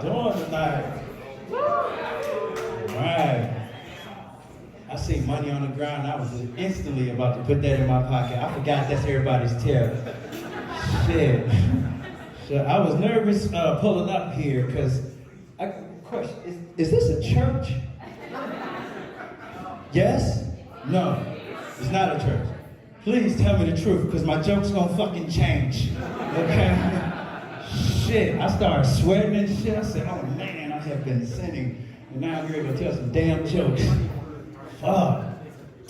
y'all doing tonight? Right. I see money on the ground. I was instantly about to put that in my pocket. I forgot that's everybody's tip. Shit. So I was nervous pulling up here because, question, is this a church? Yes? No, it's not a church. Please tell me the truth because my joke's gonna fucking change. Okay? Shit, I started sweating and shit. I said, oh man, I have been sinning. And now I'm here to tell some damn jokes. Fuck.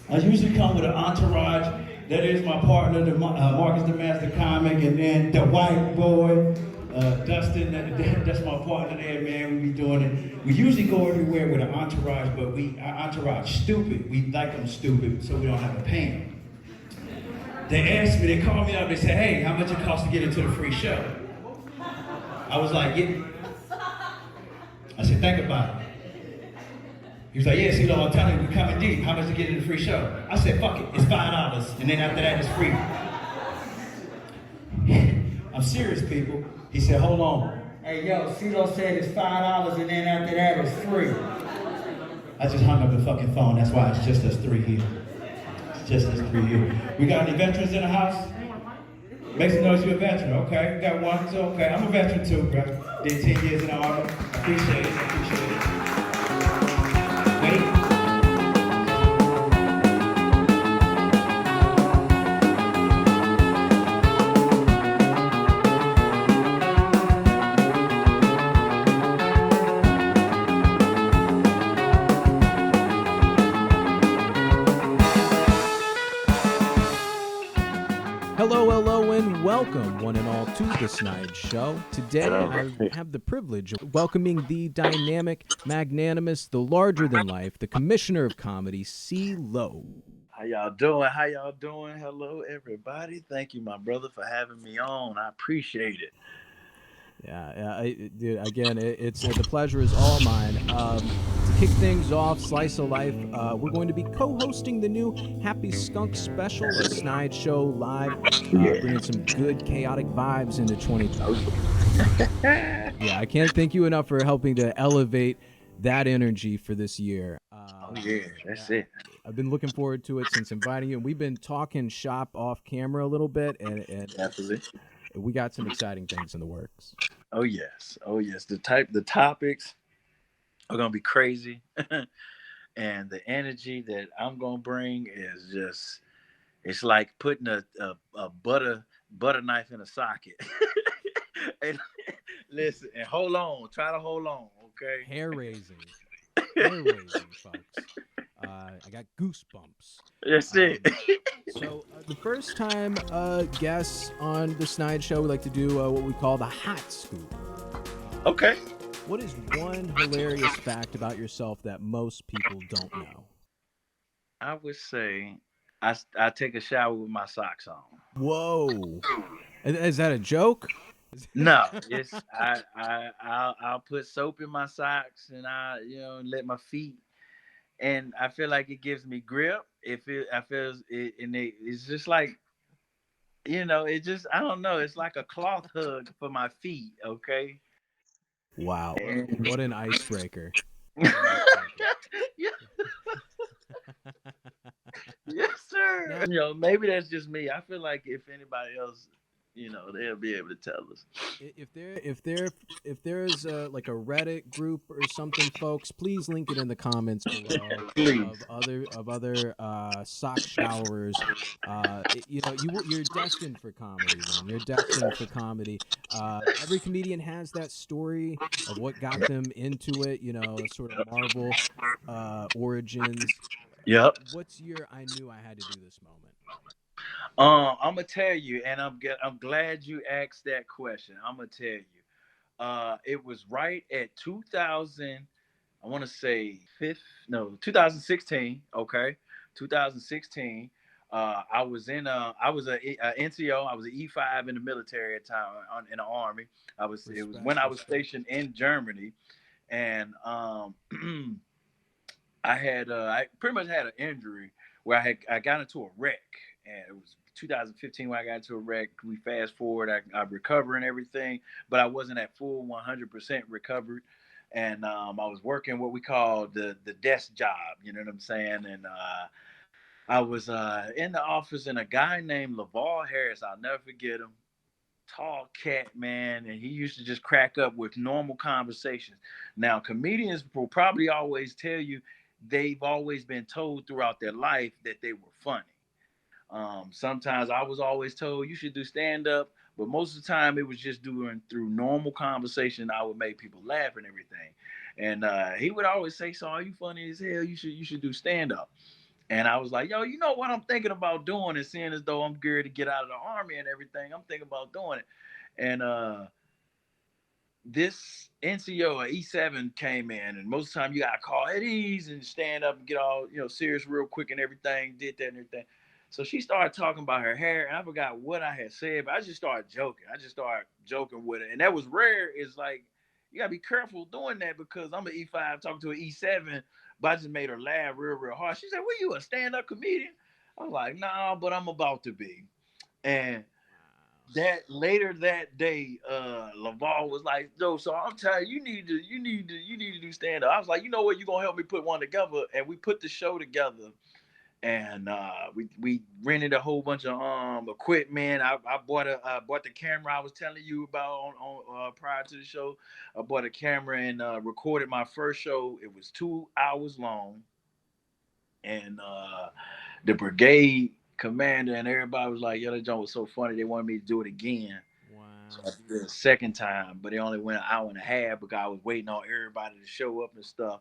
I usually come with an entourage. That is my partner, Marcus the Master Comic, and then the white boy, Dustin. That's my partner there, man. We be doing it. We usually go everywhere with an entourage, but our entourage stupid. We like them stupid, so we don't have to pay them. They asked me, they called me up, they said, hey, how much it costs to get into the free show? I was like, yeah. I said, think about it. He was like, yeah, see, Lowe, I'm telling you, we're coming deep. How much to get in the free show? I said, fuck it, it's $5. And then after that, it's free. I'm serious, people. He said, hold on. Hey, yo, See Lowe said it's $5 and then after that, it's free. I just hung up the fucking phone. That's why it's just us three here. It's just us three here. We got any veterans in the house? Make some noise, you're a veteran. Okay, we got one, so okay. I'm a veteran too, bro. Did 10 years in the Army. Appreciate it, appreciate it. Wait. Hello, and welcome, one and all, to the Snide Show. Today, I have the privilege of welcoming the dynamic, magnanimous, the larger-than-life, the Commissioner of Comedy, See Lowe. How y'all doing? How y'all doing? Hello, everybody. Thank you, my brother, for having me on. I appreciate it. Yeah, dude, again, the pleasure is all mine. To kick things off, Slice of Life, we're going to be co-hosting the new Happy Skunk Special, a Snide Show live, bringing some good chaotic vibes into 2020. Yeah, I can't thank you enough for helping to elevate that energy for this year. That's it. I've been looking forward to it since inviting you, and we've been talking shop off camera a little bit, and Absolutely. We got some exciting things in the works. Oh yes. The topics are gonna be crazy, and the energy that I'm gonna bring is just—it's like putting a butter knife in a socket. And listen, and hold on, try to hold on, okay? Hair raising, folks. I got goosebumps. That's it. So the first time guests on the Snide Show, we like to do what we call the hot scoop. Okay. What is one hilarious fact about yourself that most people don't know? I would say I take a shower with my socks on. Whoa. Is that a joke? No, it's I'll put soap in my socks and I let my feet, and I feel like it gives me grip. It's just like it just, I don't know, it's like a cloth hug for my feet. Okay. Wow, what an icebreaker. Yes, sir. Maybe that's just me. I feel like if anybody else, they'll be able to tell us. If there's like a Reddit group or something, folks, please link it in the comments below. Please. of other sock showerers. You're destined for comedy, man. You're destined for comedy. Every comedian has that story of what got them into it. Sort of Marvel origins. Yep. What's your I knew I had to do this moment? I'm gonna tell you, and I'm glad you asked that question. I'm gonna tell you, it was right at 2000. I want to say 2016. Okay, 2016. I was a NCO. I was an E5 in the military at the time in the Army. It was when I was stationed in Germany, and I pretty much had an injury where I got into a wreck, and it was 2015 when I got into a wreck. We fast forward, I recover and everything, but I wasn't at full 100% recovered. And I was working what we call the desk job, you know what I'm saying? And I was in the office, and a guy named Laval Harris, I'll never forget him, tall cat, man, and he used to just crack up with normal conversations. Now, comedians will probably always tell you they've always been told throughout their life that they were funny. Sometimes I was always told you should do stand up, but most of the time it was just doing through normal conversation. I would make people laugh and everything, and he would always say, "So are you funny as hell? You should do stand up." And I was like, "Yo, you know what I'm thinking about doing? And seeing as though I'm geared to get out of the army and everything, I'm thinking about doing it." And this NCO or E7 came in, and most of the time you gotta call Eddie's and stand up and get all serious real quick and everything. Did that and everything. So she started talking about her hair, and I forgot what I had said, but I just started joking. I just started joking with it, and that was rare. It's like you gotta be careful doing that because I'm an E5 talking to an E7, but I just made her laugh real hard. She said, "Were you a stand-up comedian?" I was like, "Nah, but I'm about to be." And that later that day, Laval was like, "Yo, so I'm telling you, you need to do stand up." I was like, "You know what? You gonna help me put one together?" And we put the show together, and we rented a whole bunch of equipment. I bought the camera I was telling you about on prior to the show. I bought a camera and recorded my first show. It was 2 hours long, and the brigade commander and everybody was like, "Yo, that joint was so funny. They wanted me to do it again." Wow. So I did it a second time, but it only went an hour and a half because I was waiting on everybody to show up and stuff.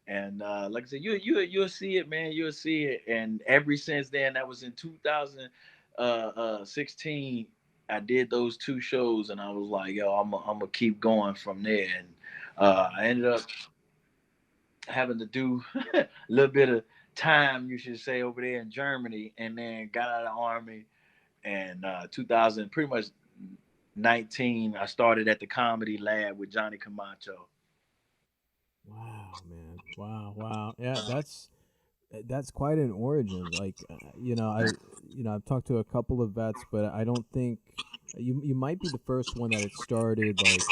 And like I said, you'll see it, man. You'll see it. And ever since then, that was in 2016. I did those two shows, and I was like, "Yo, I'm gonna keep going from there." And I ended up having to do a little bit of time, you should say, over there in Germany, and then got out of the army. And 2000, pretty much 19, I started at the Comedy Lab with Johnny Camacho. Wow, man. Wow. Yeah, that's quite an origin. Like, I've talked to a couple of vets, but I don't think you might be the first one that it started like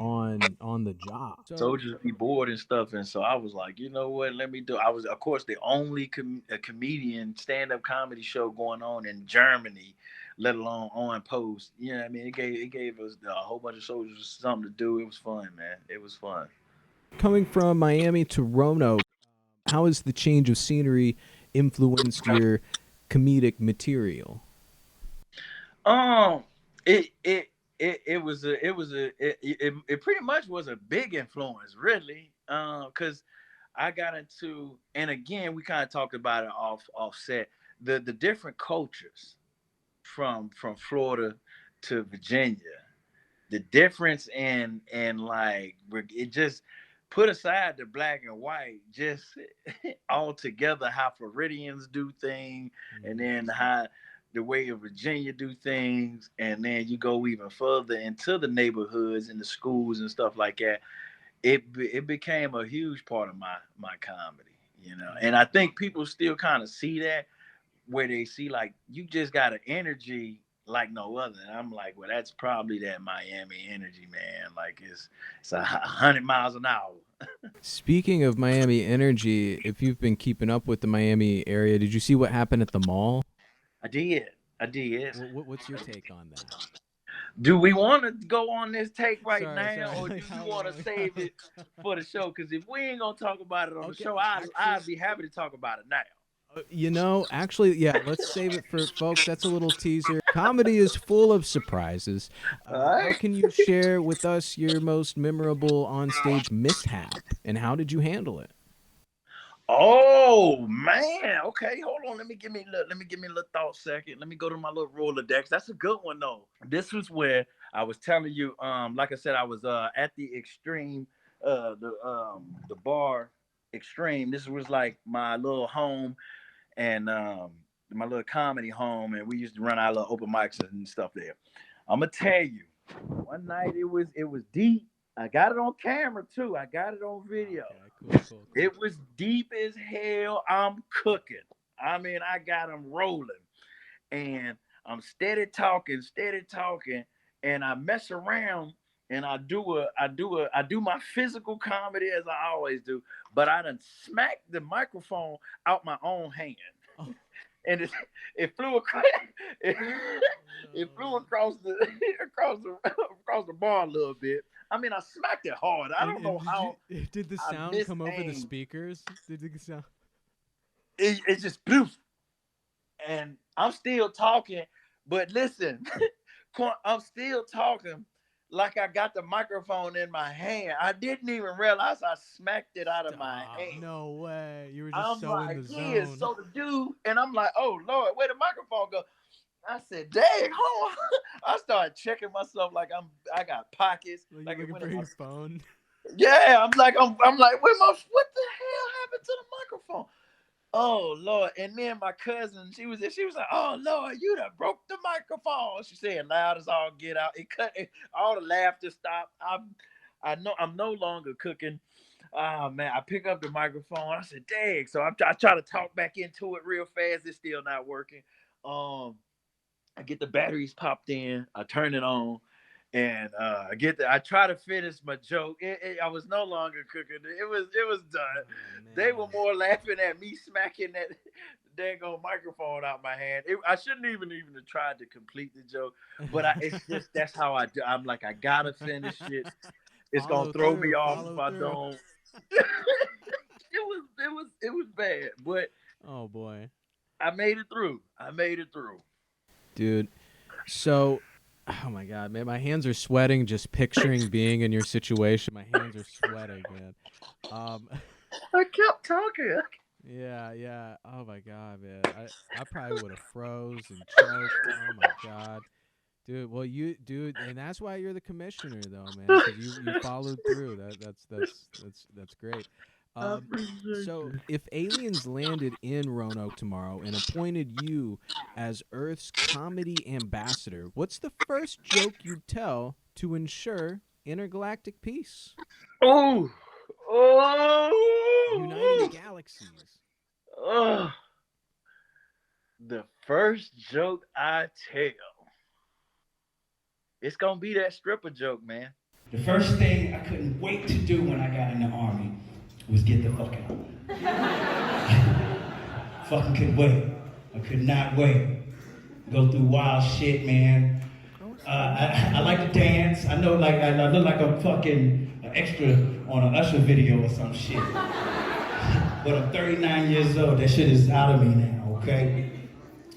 on the job. So, Soldiers be bored and stuff, and so I was like, you know what? Let me do. I was, of course, the only comedian stand-up comedy show going on in Germany, let alone on post. You know what I mean? It gave us a whole bunch of soldiers something to do. It was fun, man. It was fun. coming from Miami to Roanoke, how has the change of scenery influenced your comedic material? Um, it pretty much was a big influence, really. Because I got into, and again, we kind of talked about it offset the different cultures from Florida to Virginia. The difference in like it just put aside the black and white, just all together how Floridians do things, and then how the way of Virginia do things, and then you go even further into the neighborhoods and the schools and stuff like that. It became a huge part of my comedy. And I think people still kind of see that, where they see like you just got an energy like no other. And I'm like, well, that's probably that Miami energy, man. Like it's 100 miles an hour. Speaking of Miami energy, if you've been keeping up with the Miami area, did you see what happened at the mall? I did. I did. What's your take on that? Do we want to go on this take right Sorry. now, or do you How want to long? save it for the show? Because if we ain't gonna talk about it on the Okay, show, I'd be happy to talk about it now. Actually, yeah, let's save it for folks. That's a little teaser. Comedy is full of surprises. All How right. can you share with us your most memorable onstage mishap, and how did you handle it? Oh man. Okay, hold on. Let me give me a little thought second. Let me go to my little Rolodex. That's a good one though. This was where I was telling you, like I said, I was at the extreme, the bar extreme. This was like my little home, and my little comedy home, and we used to run our little open mics and stuff there. I'm gonna tell you, one night it was deep. I got it on camera too. I got it on video. Okay, cool. It was deep as hell. I'm cooking. I mean, I got them rolling. and I'm steady talking, and I mess around and I do my physical comedy as I always do, but I done smacked the microphone out my own hand. Oh. And it flew across it, it flew across the across the bar a little bit. I mean, I smacked it hard. I don't know how. Did the sound come over the speakers? Did the sound? It just poof. And I'm still talking, but listen, I'm still talking like I got the microphone in my hand. I didn't even realize I smacked it out of my hand. No way. You were just I'm so like, in the yeah, zone. so the dude, and I'm like, oh Lord, where the microphone go? I said, dang, hold on. I started checking myself like I got pockets. Like looking for your phone. Yeah, I'm like, what the hell happened to the microphone? Oh Lord. And then my cousin, she was like, oh Lord, you done broke the microphone. She said loud as all get out. All the laughter stopped. I'm no longer cooking. Oh man, I pick up the microphone. I said, dang. So I try to talk back into it real fast. It's still not working. I get the batteries popped in. I turn it on, and I try to finish my joke. I was no longer cooking. It was done. Oh, they were more laughing at me smacking that dang old microphone out my hand. I shouldn't even have tried to complete the joke, but it's just that's how I do. I'm like, I gotta finish it. It's gonna throw me off if I don't. It was bad, but oh boy, I made it through. Dude. So, oh my God, man, my hands are sweating just picturing being in your situation. My hands are sweating, man. I kept talking. Yeah. Oh my God, man. I probably would have froze and choked. Oh my God. Dude, well, and that's why you're the commissioner, though, man, because you followed through. That's great. So, if aliens landed in Roanoke tomorrow and appointed you as Earth's comedy ambassador, what's the first joke you'd tell to ensure intergalactic peace? Oh, Uniting galaxies. Oh, the first joke I tell. It's gonna be that stripper joke, man. The first thing I couldn't wait to do when I got in the Army was get the fuck out. Fucking couldn't wait. I could not wait. Go through wild shit, man. I like to dance. I know, like I look like a fucking extra on an Usher video or some shit. But I'm 39 years old. That shit is out of me now. Okay,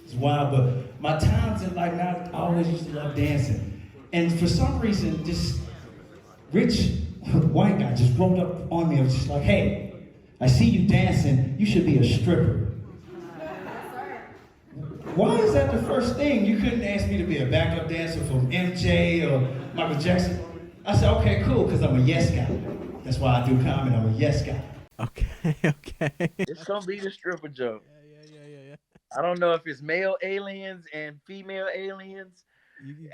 it's wild. But my times in life now, I always used to love dancing. And for some reason, this rich white guy just rolled up on me and was just like, hey, I see you dancing, you should be a stripper. Why is that the first thing? You couldn't ask me to be a backup dancer from MJ or Michael Jackson. I said, okay, cool, because I'm a yes guy. That's why I do comedy, I'm a yes guy. Okay. It's gonna be the stripper joke. Yeah. I don't know if it's male aliens and female aliens.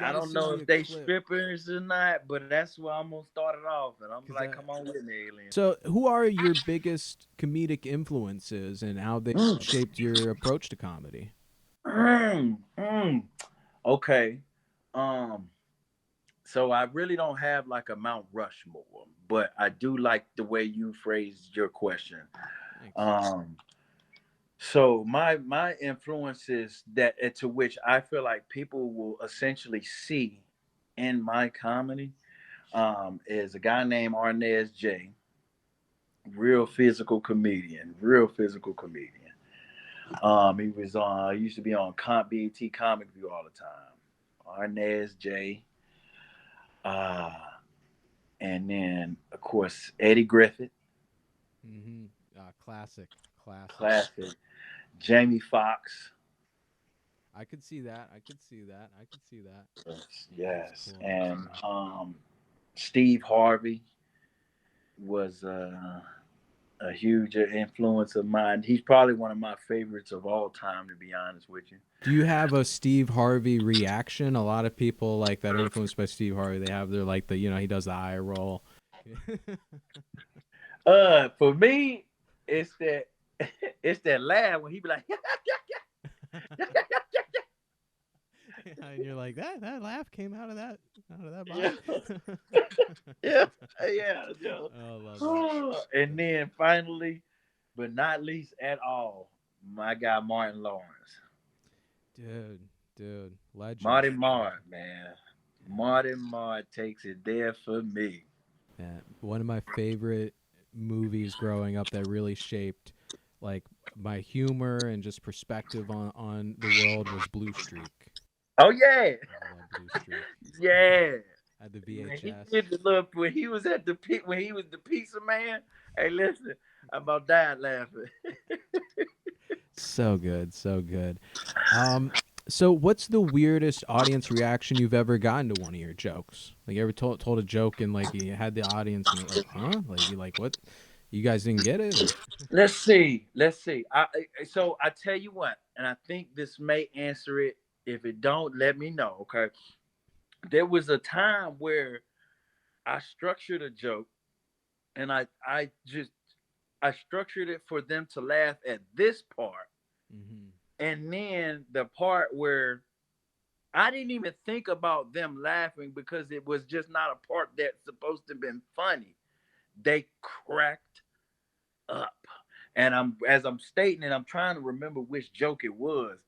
I don't know if they strippers or not, but that's where I'm gonna start it off. And I'm like, come on with me, aliens. So, who are your biggest comedic influences and how they shaped your approach to comedy? Okay. So I really don't have like a Mount Rushmore, but I do like the way you phrased your question. Thanks. So my influences that to which I feel like people will essentially see in my comedy is a guy named Arnez J. Real physical comedian. He was on. He used to be on BET Comic View all the time. Arnez J. And then of course Eddie Griffin. Mm-hmm. Classic. Jamie Foxx. I could see that. Yes. Cool. And Steve Harvey was a huge influence of mine. He's probably one of my favorites of all time, to be honest with you. Do you have a Steve Harvey reaction? A lot of people like that are influenced by Steve Harvey. They have their like he does the eye roll. For me, it's that laugh when he be like, And you're like, that laugh came out of that Yeah, body. yeah, yeah. Yeah. Oh, I love that. And then finally, but not least at all, my guy Martin Lawrence. Dude, legend. Marty Marr, man. Marty Marr takes it there for me. Yeah, one of my favorite movies growing up that really shaped like my humor and just perspective on the world was Blue Streak. Oh yeah, I love Blue Streak. yeah. I had the Man, he VHS. did the look when he was at the when he was the pizza man. Hey, listen, I about died laughing. So good, so good. So what's the weirdest audience reaction you've ever gotten to one of your jokes? Like, you ever told a joke and like you had the audience and they're like, huh? Like, you like, what? You guys didn't get it? Or? Let's see. Let's see. So I tell you what, and I think this may answer it. If it don't, let me know. Okay. There was a time where I structured a joke, and I structured it for them to laugh at this part, Mm-hmm. and then the part where I didn't even think about them laughing because it was just not a part that's supposed to have been funny. They cracked up. And as I'm stating it, I'm trying to remember which joke it was.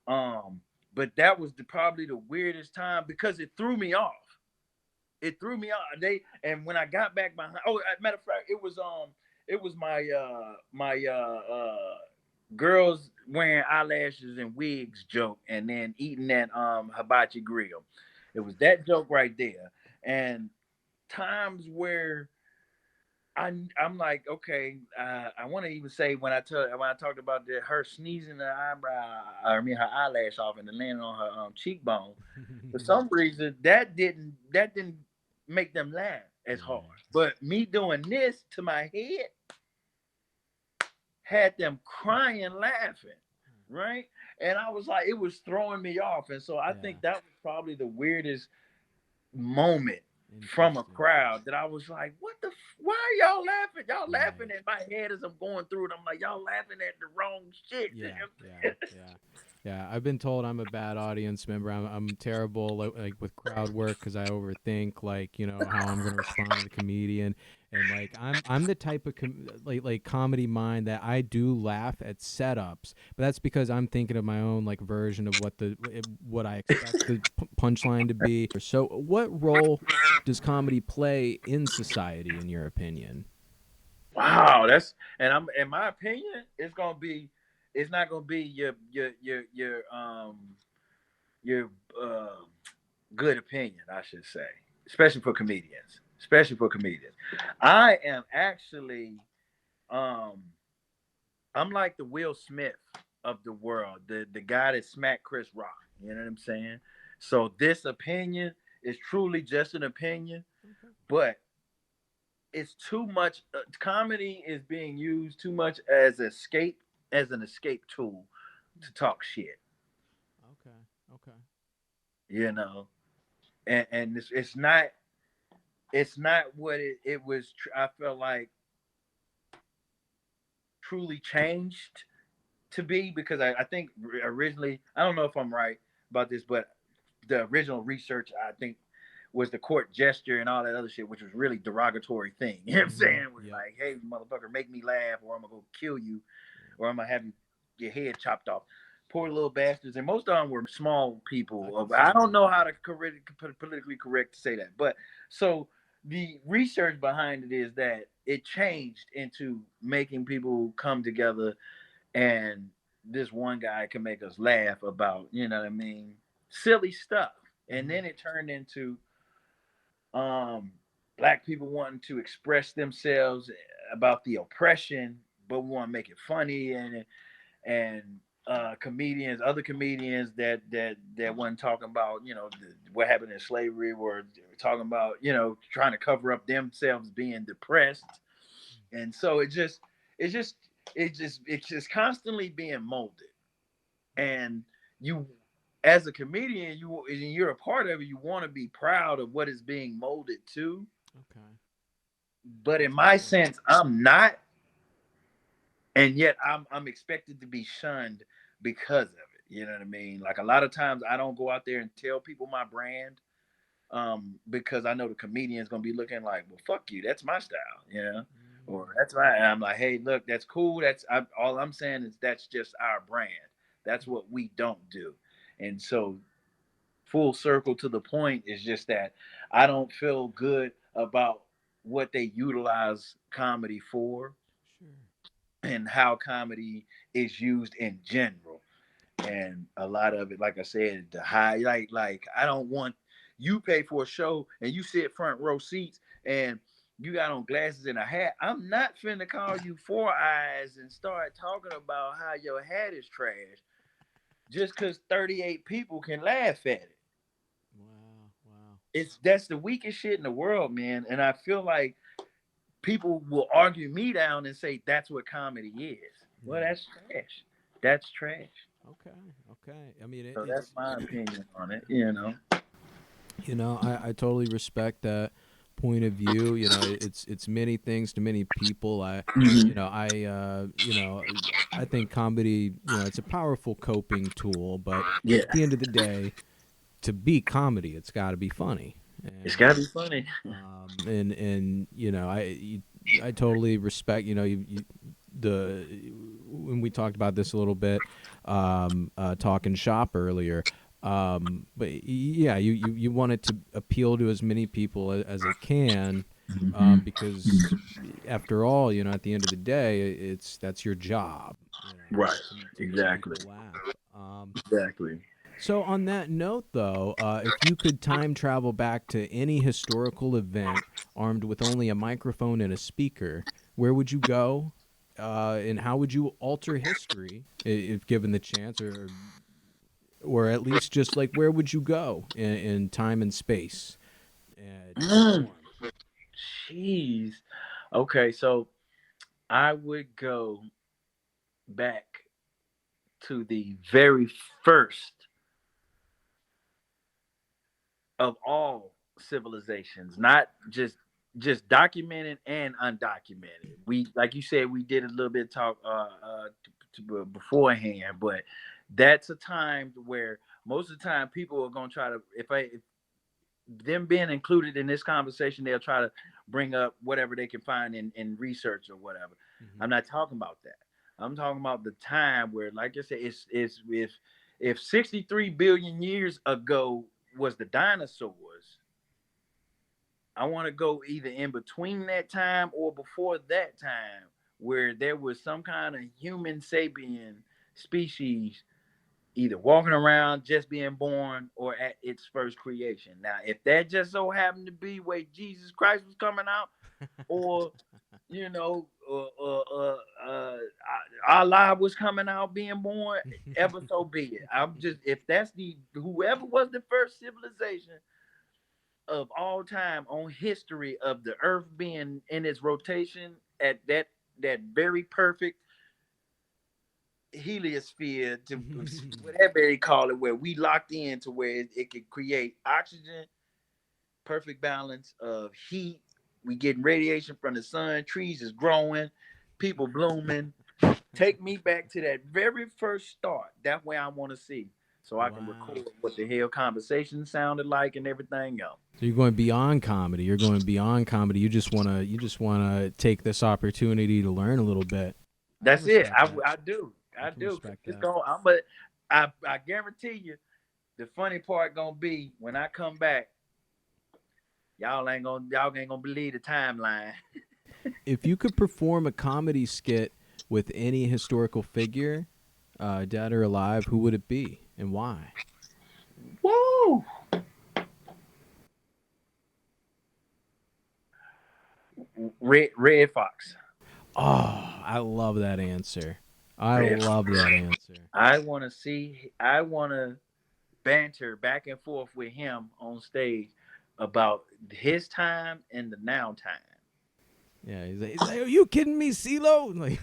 But that was probably the weirdest time because it threw me off. It threw me off. And when I got back behind, matter of fact, it was my girls wearing eyelashes and wigs joke, and then eating that hibachi grill. It was that joke right there. And times where I'm like, okay, I want to even say when I talked about her sneezing her eyebrow, her eyelash off and then landing on her cheekbone. For some reason, that didn't make them laugh as hard. But me doing this to my head had them crying, laughing, right? And I was like, it was throwing me off, and so I think that was probably the weirdest moment from a crowd that I was like, what the why are y'all laughing? Y'all laughing at my head as I'm going through it. I'm like, y'all laughing at the wrong shit. Yeah, I've been told I'm a bad audience member. I'm terrible like with crowd work because I overthink like how I'm gonna respond to the comedian, and like I'm the type of like comedy mind that I do laugh at setups, but that's because I'm thinking of my own like version of what I expect the punchline to be. So, what role does comedy play in society, in your opinion? Wow, I'm in my opinion, it's not gonna be your good opinion, I should say, especially for comedians. I am actually I'm like the Will Smith of the world, the guy that smacked Chris Rock. You know what I'm saying? So this opinion is truly just an opinion, but it's too much. Comedy is being used too much as an escape tool to talk shit. Okay. And it's not what it was. I felt like truly changed to be, because I think originally, I don't know if I'm right about this, but the original research, I think, was the court gesture and all that other shit, which was really derogatory thing. You know what I'm saying? Was like, hey, motherfucker, make me laugh or I'm gonna go kill you or I'm gonna have your head chopped off. Poor little bastards. And most of them were small people. I don't know how to politically correct to say that. But so the research behind it is that it changed into making people come together, and this one guy can make us laugh about, you know what I mean, silly stuff. And then it turned into black people wanting to express themselves about the oppression, but we want to make it funny, and other comedians that wasn't talking about what happened in slavery, were talking about trying to cover up themselves being depressed, and so it's just constantly being molded, and you as a comedian, you're a part of it. You want to be proud of what is being molded to. Okay. But in my sense, I'm not, and yet I'm expected to be shunned because of it. You know what I mean? Like a lot of times I don't go out there and tell people my brand, because I know the comedian's gonna be looking like, well, fuck you, that's my style, you know, or that's my. And I'm like, hey, look, that's cool. All I'm saying is that's just our brand. That's what we don't do. And so, full circle to the point is just that I don't feel good about what they utilize comedy for and how comedy is used in general. And a lot of it, like I said, the high, like I don't want you pay for a show and you sit front row seats and you got on glasses and a hat. I'm not finna call you Four Eyes and start talking about how your hat is trash just because 38 people can laugh at it. Wow. That's the weakest shit in the world, man. And I feel like people will argue me down and say that's what comedy is. Well, that's trash. That's trash. Okay. I mean, So it's that's my opinion on it, you know. I totally respect that point of view. It's many things to many people. I think comedy, it's a powerful coping tool, but Yeah, at the end of the day, to be comedy, it's got to be funny. it's gotta be funny. I totally respect. When we talked about this a little bit, talking shop earlier. But yeah, you want it to appeal to as many people as it can, because after all, at the end of the day, that's your job. Right. To Exactly. make people laugh. Exactly. So on that note, though, if you could time travel back to any historical event armed with only a microphone and a speaker, where would you go? And how would you alter history if given the chance, or at least just like where would you go in time and space? Jeez. Okay, so I would go back to the very first of all civilizations, not just documented and undocumented. We, like you said, we did a little bit of talk beforehand, but that's a time where most of the time people are gonna try to, if them being included in this conversation, they'll try to bring up whatever they can find in research or whatever. I'm not talking about that. I'm talking about the time where, like I said, it's if 63 billion years ago was the dinosaurs, I want to go either in between that time or before that time, where there was some kind of human sapien species either walking around, just being born, or at its first creation. Now, if that just so happened to be where Jesus Christ was coming out, or you know, Allah was coming out being born, ever so be it. I'm just, if that's the whoever was the first civilization of all time on history of the earth being in its rotation at that very perfect heliosphere, to whatever they call it, where we locked in to where it could create oxygen, perfect balance of heat. We getting radiation from the sun, trees is growing, people blooming. Take me back to that very first start. That's where I want to see, so I can record what the hell conversation sounded like and everything else. So you're going beyond comedy. You're going beyond comedy. You just wanna take this opportunity to learn a little bit. That's it. I do. It's going. I guarantee you, the funny part gonna be when I come back. Y'all ain't gonna believe the timeline. If you could perform a comedy skit with any historical figure, dead or alive, who would it be and why? Woo! Red Foxx. Oh, I love that answer. I love that answer. I want to banter back and forth with him on stage about his time and the now time. Yeah, he's like, are you kidding me, See Lowe? Like,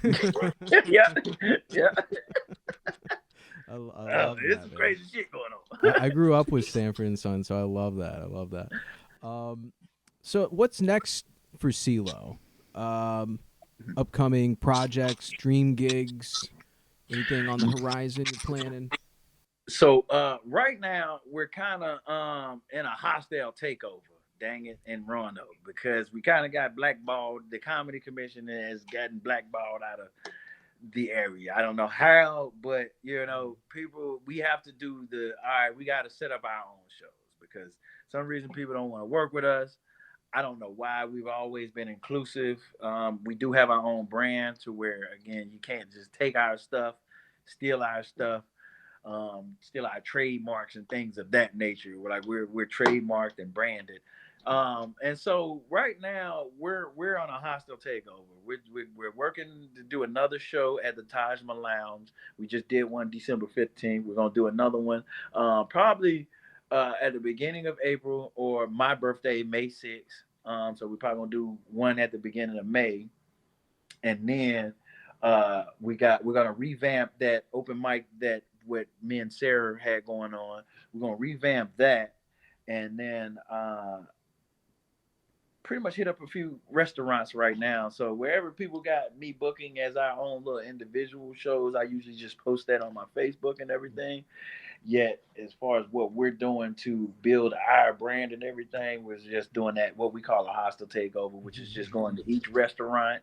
yeah. I love there's that, some man. crazy shit going on. I grew up with Sanford and Son, so I love that. So what's next for See Lowe? Upcoming projects, dream gigs, anything on the horizon you're planning? So right now we're kind of in a hostile takeover, dang it, in Roanoke because we kind of got blackballed. The comedy commission has gotten blackballed out of the area. I don't know how, but people, we have to do all right, we got to set up our own shows because some reason people don't want to work with us. I don't know why. We've always been inclusive. We do have our own brand to where, again, you can't just take our stuff, steal our stuff, steal our trademarks and things of that nature. We're trademarked and branded. And so right now we're on a hostile takeover. We're working to do another show at the Taj Mahal Lounge. We just did one December 15th. We're gonna do another one probably at the beginning of April or my birthday, May 6th. So we're probably gonna do one at the beginning of May, and then we're gonna revamp that open mic that what me and Sarah had going on. We're gonna revamp that, and then pretty much hit up a few restaurants right now. So wherever people got me booking as our own little individual shows, I usually just post that on my Facebook and everything. Yet, as far as what we're doing to build our brand and everything, we're just doing that what we call a hostile takeover, which is just going to each restaurant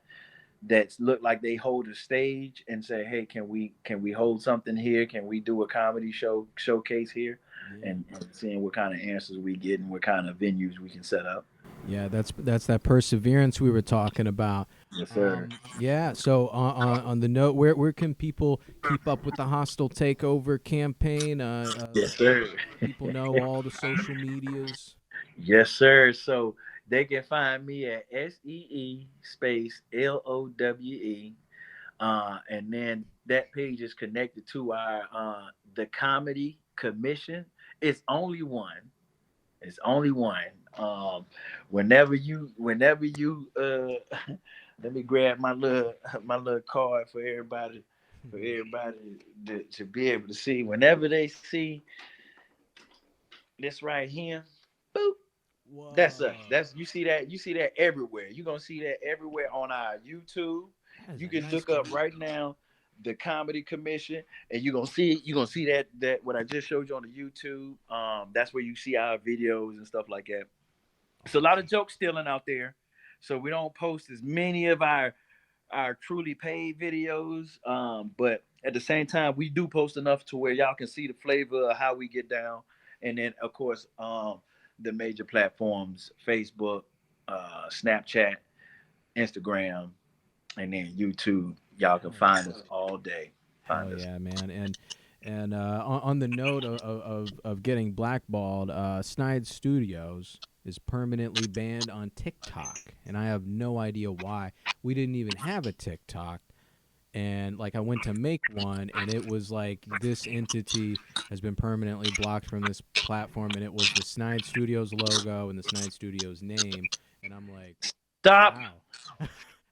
that look like they hold a stage and say, "Hey, can we hold something here? Can we do a comedy showcase here?" And seeing what kind of answers we get and what kind of venues we can set up. Yeah, that's that perseverance we were talking about. Yes, sir. Yeah. So on the note, where can people keep up with the hostile takeover campaign? Yes, sir. People know all the social medias. Yes, sir. So they can find me at SEE space LOWE. And then that page is connected to our the Comedy Commission. It's only one. It's only one. Whenever you let me grab my little card for everybody to be able to see. Whenever they see this right here, boop. Whoa. That's us. You see that everywhere. You're gonna see that everywhere on our YouTube. You can look up right now the Comedy Commission, and you're gonna see that what I just showed you on the YouTube. That's where you see our videos and stuff like that. It's a lot of joke stealing out there, so we don't post as many of our truly paid videos. But at the same time, we do post enough to where y'all can see the flavor of how we get down. And then, of course, the major platforms: Facebook, Snapchat, Instagram, and then YouTube. Y'all can find us all day. Yeah, man. And on the note of getting blackballed, Snide Studios is permanently banned on TikTok, and I have no idea why. We didn't even have a TikTok, and I went to make one, and it was like, this entity has been permanently blocked from this platform, and it was the Snide Studios logo and the Snide Studios name, and I'm like, stop. Wow.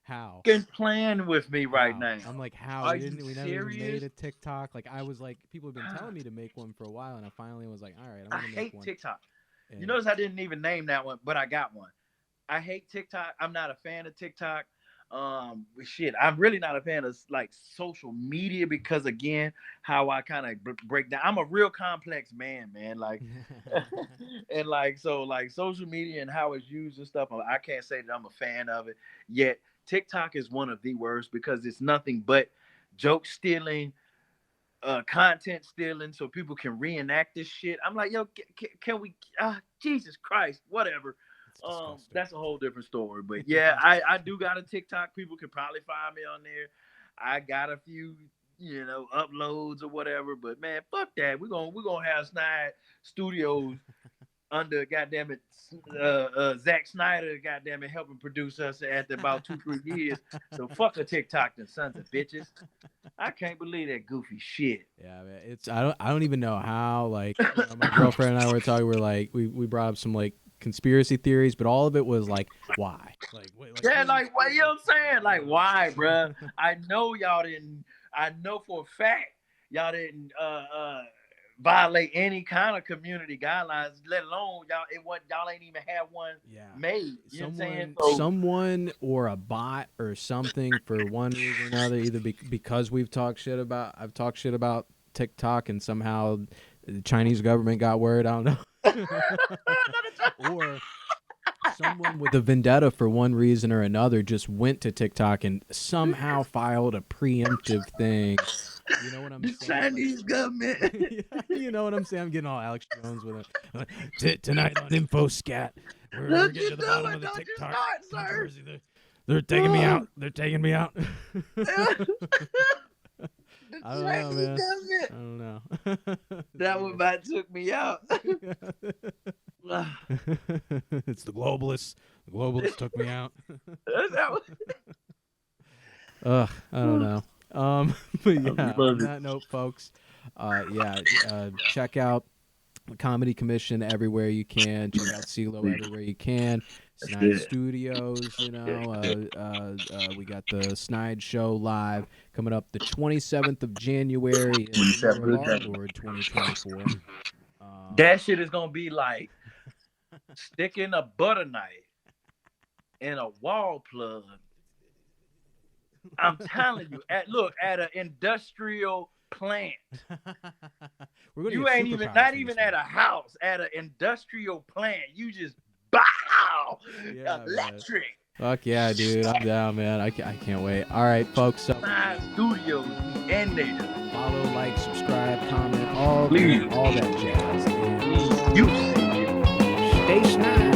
How? You're playing with me right now. I'm like, how? We never even made a TikTok. I was like, people have been telling me to make one for a while, and I finally was like, all right, I'm gonna make one. I hate TikTok. And you notice I didn't even name that one, but I got one. I hate TikTok. I'm not a fan of TikTok. I'm really not a fan of social media because, again, how I kind of break down. I'm a real complex man. And social media and how it's used and stuff. I can't say that I'm a fan of it yet. TikTok is one of the worst because it's nothing but joke stealing, content stealing, so people can reenact this shit. I'm like, yo, can we? Jesus Christ, whatever. That's a whole different story. But yeah, I do got a TikTok. People can probably find me on there. I got a few, uploads or whatever. But man, fuck that. We're gonna have Snide Studios under Zack Snyder, helping produce us after about 2-3 years. So fuck a TikTok, the sons of bitches. I can't believe that goofy shit. Yeah, man, I don't even know how. My girlfriend and I were talking. We're like, we brought up some conspiracy theories, but all of it was why? What you know what I'm saying? Why, bro? I know y'all didn't. I know for a fact y'all didn't violate any kind of community guidelines, let alone y'all ain't even had one made. You know what I'm saying? Someone or a bot or something, for one reason or another, either because I've talked shit about TikTok and somehow the Chinese government got word. I don't know. Or someone with a vendetta for one reason or another just went to TikTok and somehow filed a preemptive thing. You know what I'm saying? Chinese government. You know what I'm saying? I'm getting all Alex Jones with it. Tonight on InfoScat, we're getting to the bottom of the TikTok controversy. They're taking me out. They're taking me out. I don't know, man. I don't know. That one about took me out. It's the globalists. The globalists took me out. I don't know. But yeah, on that note, folks, check out Comedy Commission everywhere you can. Check out See Lowe everywhere you can. Snide Studios, you know. We got the Snide Show live coming up the 27th of January in the year of our Lord 2024. That shit is gonna be like sticking a butter knife in a wall plug. I'm telling you, at an industrial plant. You ain't even not even at a house, at an industrial plant. You just bow, electric. Man. Fuck yeah, dude! I'm down, man. I can't wait. All right, folks. So Studios in there. Follow, like, subscribe, comment, all that jazz. You stay snide.